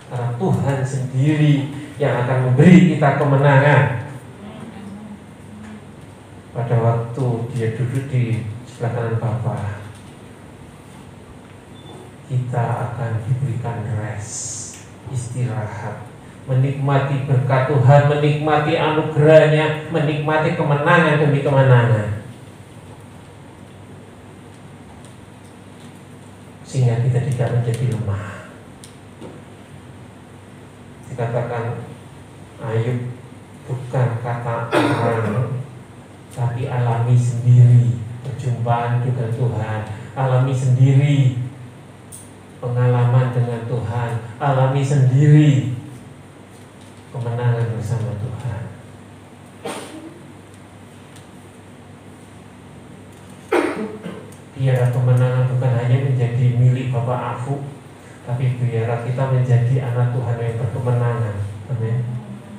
karena Tuhan sendiri yang akan memberi kita kemenangan. Pada waktu dia duduk di sebelah kanan Bapa, kita akan diberikan rest, istirahat, menikmati berkat Tuhan, menikmati anugerahnya, menikmati kemenangan demi kemenangan, sehingga kita tidak menjadi lemah. Dikatakan Ayub bukan kata orang, tapi alami sendiri perjumpaan dengan Tuhan, alami sendiri pengalaman dengan Tuhan, alami sendiri kemenangan bersama Tuhan. Biarlah kemenangan bukan hanya menjadi milik Bapak Afu, tapi biarlah kita menjadi anak Tuhan yang berkemenangan. Amin.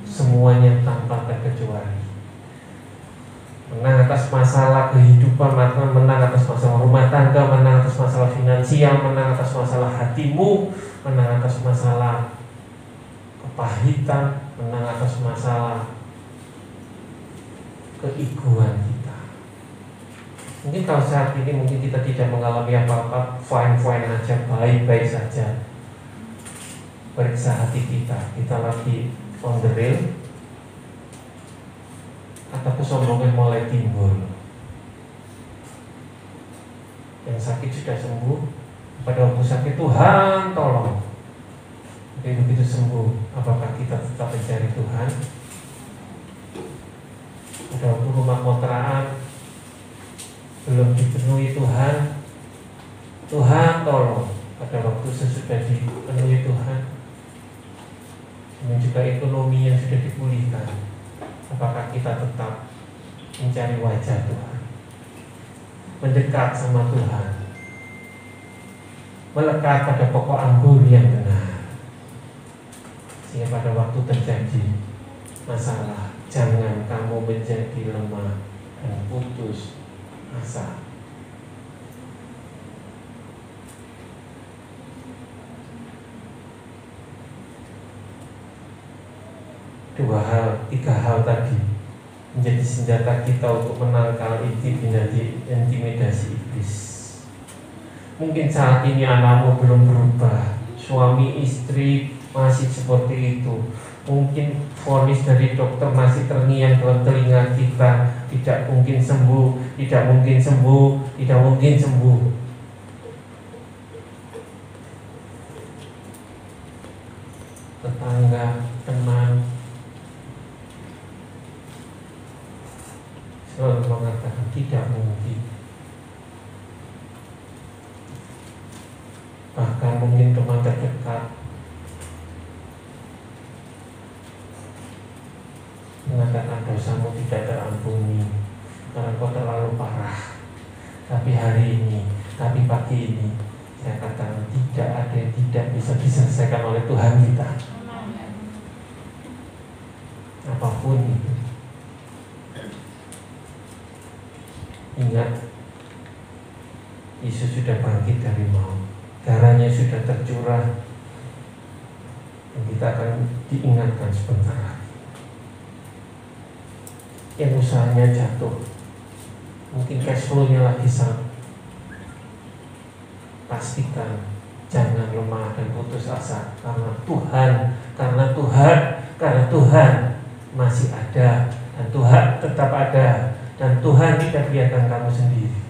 Semuanya tanpa terkecuali. Menang atas masalah kehidupan, menang atas masalah rumah tangga, menang atas masalah finansial, menang atas masalah hatimu, menang atas masalah kepahitan, menang atas masalah keegoan kita. Mungkin kalau saat ini mungkin kita tidak mengalami apa-apa, fine-fine aja, baik-baik saja. Periksa hati kita lagi on the rail, atau kesombongan mulai timbul. Yang sakit sudah sembuh, pada waktu sakit Tuhan tolong. Tapi begitu sembuh, apakah kita tetap mencari Tuhan? Pada waktu rumah kontrakan belum dipenuhi Tuhan, Tuhan tolong. Pada waktu sesudah dipenuhi Tuhan, dan juga ekonomi yang sudah dipulihkan, apakah kita tetap mencari wajah Tuhan, mendekat sama Tuhan, melekat pada pokok anggur yang benar, sehingga pada waktu terjadi masalah, jangan kamu menjadi lemah dan putus asa. tiga hal tadi menjadi senjata kita untuk menangkal intimidasi iblis. Mungkin saat ini anakmu belum berubah, suami istri masih seperti itu. Mungkin vonis dari dokter masih terngiang dalam telinga kita, tidak mungkin sembuh, tidak mungkin sembuh, tidak mungkin sembuh. Tetangga, teman selalu mengatakan tidak mungkin. Bahkan mungkin teman terdekat mengatakan dosamu tidak terampuni karena kau terlalu parah. Tapi hari ini, tapi pagi ini, saya katakan tidak ada yang tidak bisa diselesaikan oleh Tuhan kita. Apapun itu. Ingat, Yesus sudah bangkit dari maut, darahnya sudah tercurah, dan kita akan diingatkan sebentar lagi. Yang usahanya jatuh, mungkin cash flow-nya lagi sama, pastikan jangan lemah dan putus asa, karena Tuhan masih ada, dan Tuhan tetap ada, dan Tuhan tidak biarkan kamu sendiri.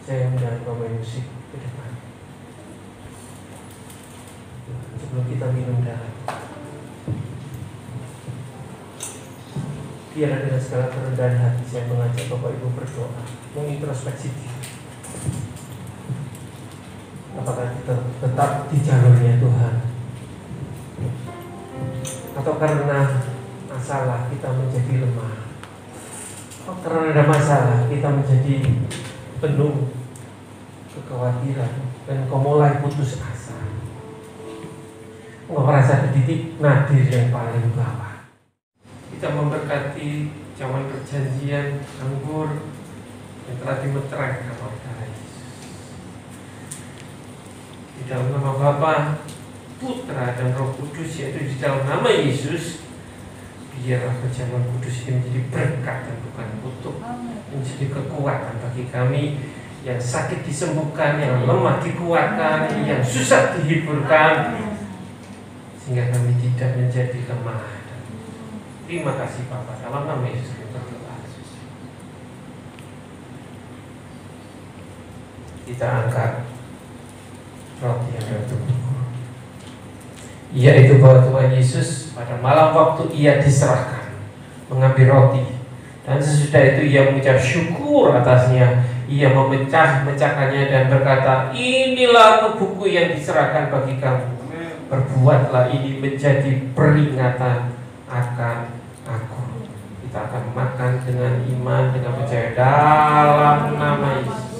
Saya undang pemain musik ke depan sebelum kita minum darah. Biarlah dengan segala kerendahan hati saya mengajak Bapak Ibu berdoa, mengintrospeksi diri. Apakah kita tetap di jalurnya Tuhan, atau karena masalah kita menjadi lemah, atau karena ada masalah kita menjadi penuh kekhawatiran dan kau mulai putus asa, kau merasa di titik nadir yang paling bawah. Kita memberkati cawan perjanjian anggur yang telah dimeteraikan oleh darah Yesus. Di dalam nama Bapa, Putra dan Roh Kudus, yaitu di dalam nama Yesus, biarlah perjamuan kudus ini menjadi berkat dan bukan kutuk, menjadi kekuatan bagi kami yang sakit disembuhkan, yang lemah dikuatkan, yang susah dihiburkan, sehingga kami tidak menjadi lemah. Terima kasih Bapa, dalam nama Yesus kita berdoa. Kita angkat roti yang ada tubuhku, yaitu bahwa Tuhan Yesus pada malam waktu ia diserahkan mengambil roti, dan sesudah itu ia mengucap syukur atasnya, ia memecahkannya dan berkata, inilah tubuhku yang diserahkan bagi kamu, perbuatlah ini menjadi peringatan akan aku. Kita akan makan dengan iman, dengan percaya dalam nama Yesus.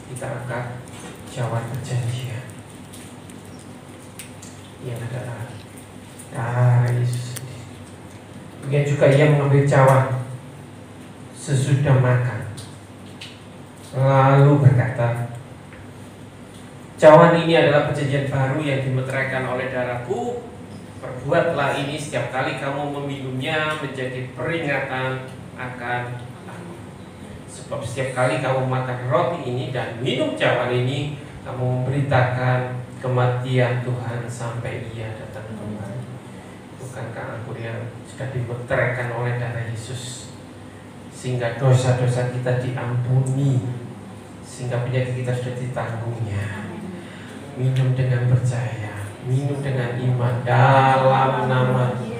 Kita angkat cawan perjanjian yang adalah darah Yesus sendiri. Demikian juga ia mengambil cawan sesudah makan, lalu berkata, cawan ini adalah perjanjian baru yang dimeteraikan oleh darahku. Perbuatlah ini setiap kali kamu meminumnya menjadi peringatan akan aku. Sebab setiap kali kamu makan roti ini dan minum cawan ini, kamu memberitakan kematian Tuhan sampai ia datang kembali. Bukankah anggur yang sudah dimeteraikan oleh darah Yesus, sehingga dosa-dosa kita diampuni, sehingga penyakit kita sudah ditanggungnya. Minum dengan percaya, minum dengan iman dalam nama Yesus.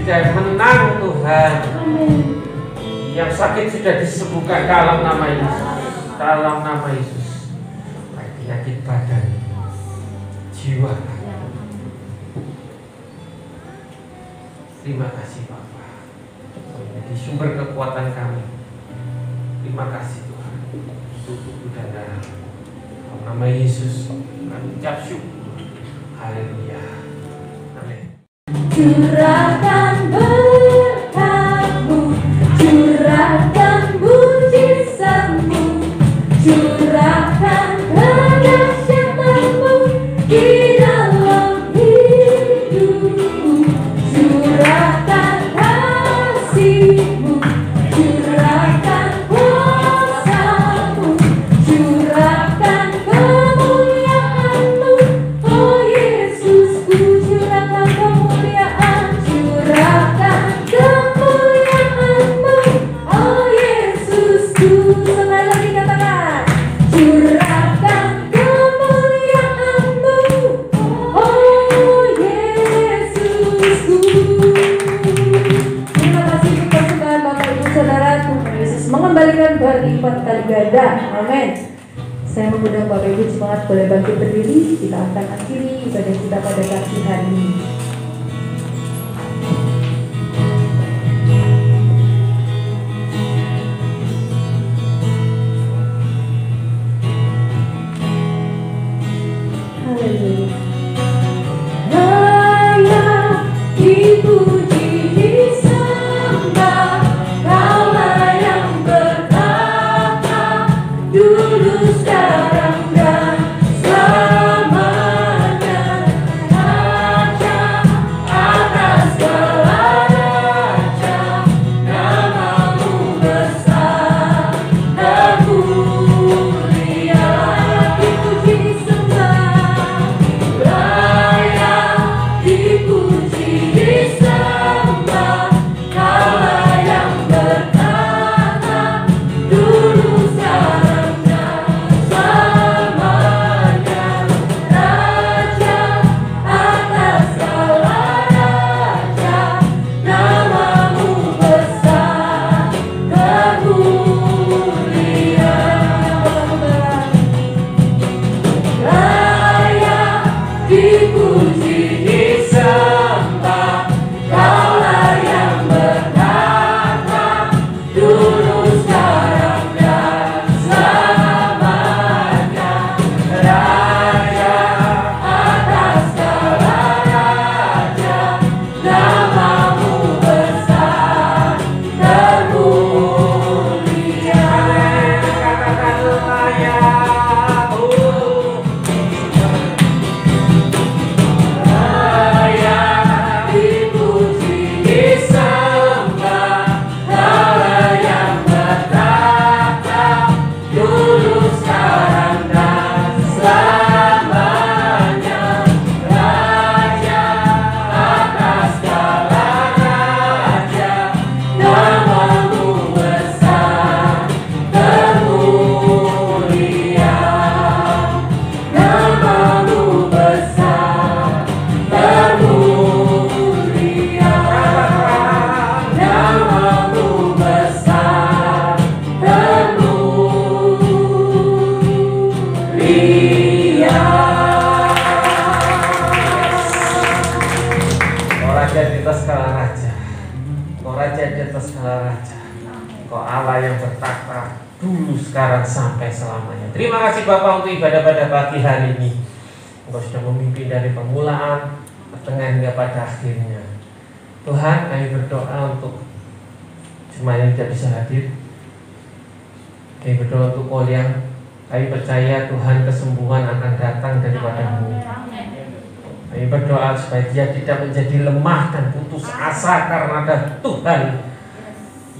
dan menang Tuhan. Yang sakit sudah disembuhkan dalam nama Yesus. Dalam nama Yesus. Baik penyakit badan, jiwa. Terima kasih Bapa. Menjadi sumber kekuatan kami. Terima kasih Tuhan. Sudah dalam nama Yesus kami ucap syukur. Haleluya. Amin. Curahkan berkat-Mu, curahkan mujizat-Mu, curahkan kedahsyatan-Mu di dalam hidupku, curahkan kasih-Mu, curahkan kuasa-Mu, curahkan kemuliaan-Mu, oh Yesus, ku curahkan kemuliaan, curahkan kemuliaan-Mu, oh Yesus, ku sekali lagi katakan, curahkan kemuliaan-Mu, oh Yesusku. Terima kasih untuk persembahan Bapak Ibu Saudara. Tuhan Yesus mengembalikan berlipat kali ganda. Amin. Saya mengundang Bapak Ibu semangat boleh bangkit berdiri. Kita akan akhiri ibadah kita pada pagi hari ini. Haleluya. Layak dipuji, disembah, Kaulah yang bertata dulu, sekarang dan selamanya. Raja atas segala raja, namamu besar dan mulia. Dipuji, disembah, layak dipuji, disembah, Kaulah yang bertata dulu, sekarang dan selamanya. Raja atas segala raja, namamu besar dan mulia. Layak dipuji, disembah, Kaulah yang bertata dulu, sekarang dan selamanya. Raja atas segala raja, namamu besar dan mulia. Katakan layak. Layak dipuji, disembah, Kaulah yang bertata dulu, sekarang dan selamanya. Raja atas segala raja, namamu besar dan mulia. Namamu besar dan mulia. Namamu besar dan mulia. Kau raja di atas segala raja. Kau raja di atas segala raja. Kau Allah yang bertata dulu, sekarang, sampai selamanya. Terima kasih Bapak untuk ibadah pada pagi hari ini. Engkau sudah memimpin dari permulaan, pertengahan hingga pada akhirnya. Tuhan, kami berdoa untuk jemaat yang tidak bisa hadir. Kami berdoa untuk kalian. Kami percaya Tuhan, kesembuhan akan datang daripada-Mu. Kami berdoa supaya dia tidak menjadi lemah dan putus asa, karena ada Tuhan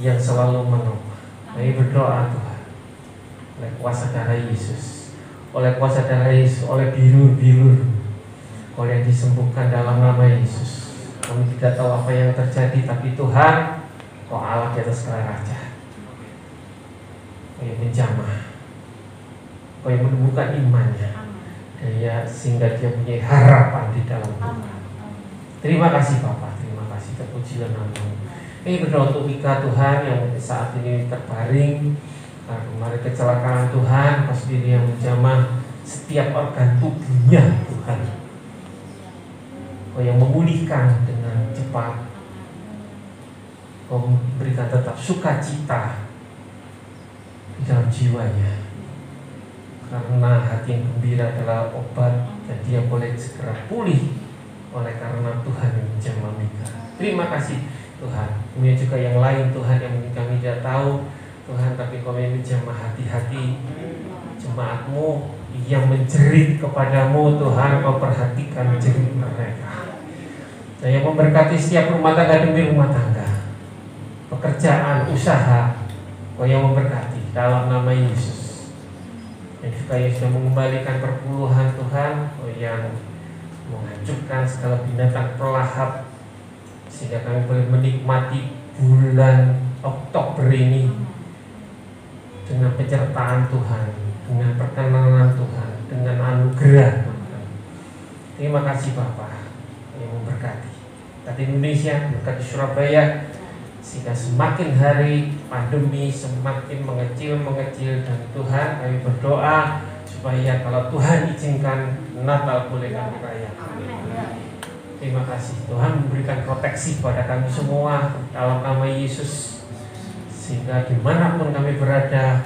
yang selalu menolong. Kami berdoa Tuhan, oleh kuasa darah Yesus, oleh kuasa darah Yesus, oleh bilur-bilur, Kau yang disembuhkan dalam nama Yesus. Kami tidak tahu apa yang terjadi, tapi Tuhan, Kau Allah di atas segala raja. Kau yang menjamah, Kau yang menumbuhkan imannya, sehingga dia punya harapan di dalam Tuhan. Terima kasih Bapak, terima kasih terpujilah nama-Mu. Kami berdoa untuk Mika Tuhan yang saat ini terbaring karena kemarin kecelakaan Tuhan, Kau sendiri yang menjamah setiap organ tubuhnya Tuhan. Kau yang memulihkan dengan cepat. Kau memberikan tetap sukacita di dalam jiwanya. Karena hati yang gembira adalah obat dan dia boleh segera pulih oleh karena Tuhan yang menjamah Mika. Terima kasih Tuhan. Kemudian juga yang lain Tuhan yang mungkin kami tidak tahu Tuhan, tapi Kau yang menjamah hati-hati jemaat-Mu yang menjerit kepadamu Tuhan. Kau perhatikan jerit mereka dan yang memberkati setiap rumah tangga demi rumah tangga, pekerjaan, usaha. Kau yang memberkati dalam nama Yesus. Dan juga yang sudah mengembalikan perpuluhan Tuhan, Kau yang menghancurkan segala binatang pelahap sehingga kami boleh menikmati bulan Oktober ini dengan penyertaan Tuhan, dengan perkenanan Tuhan, dengan anugerah Tuhan. Terima kasih Bapa yang memberkati di Indonesia, berkati Surabaya, sehingga semakin hari pandemi semakin mengecil dan Tuhan kami berdoa supaya kalau Tuhan izinkan Natal boleh kami rayakan. Terima kasih Tuhan memberikan proteksi pada kami semua dalam nama Yesus, sehingga dimanapun kami berada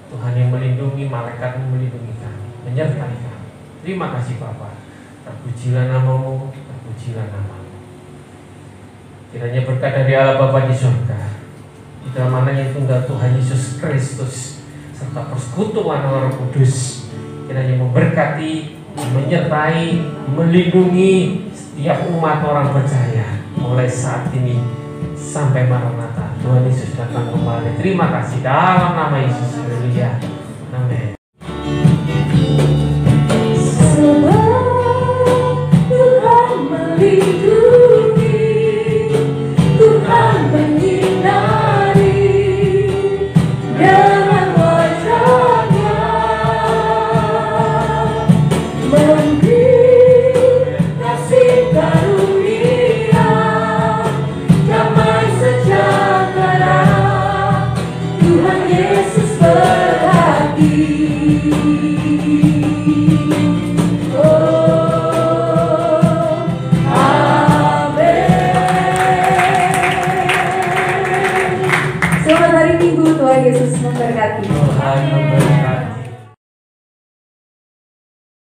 Tuhan yang melindungi, malaikat melindungi kami, menyertai kami. Terima kasih Bapa. Terpujilah nama-Mu, terpujilah nama-Mu. Kiranya berkat dari Allah Bapa di surga, di dalam anaknya tunggal Tuhan Yesus Kristus, serta persekutuan Roh Kudus, kiranya memberkati, menyertai, melindungi setiap umat orang percaya mulai saat ini sampai Maranatha. Tuhan Yesus datang kembali. Terima kasih dalam nama Yesus. Haleluya. Amin. Tuhan melindungi, Tuhan menyinari dengan wajah-Nya, memberi kasih karunia, damai sejahtera. Tuhan Yesus berhati.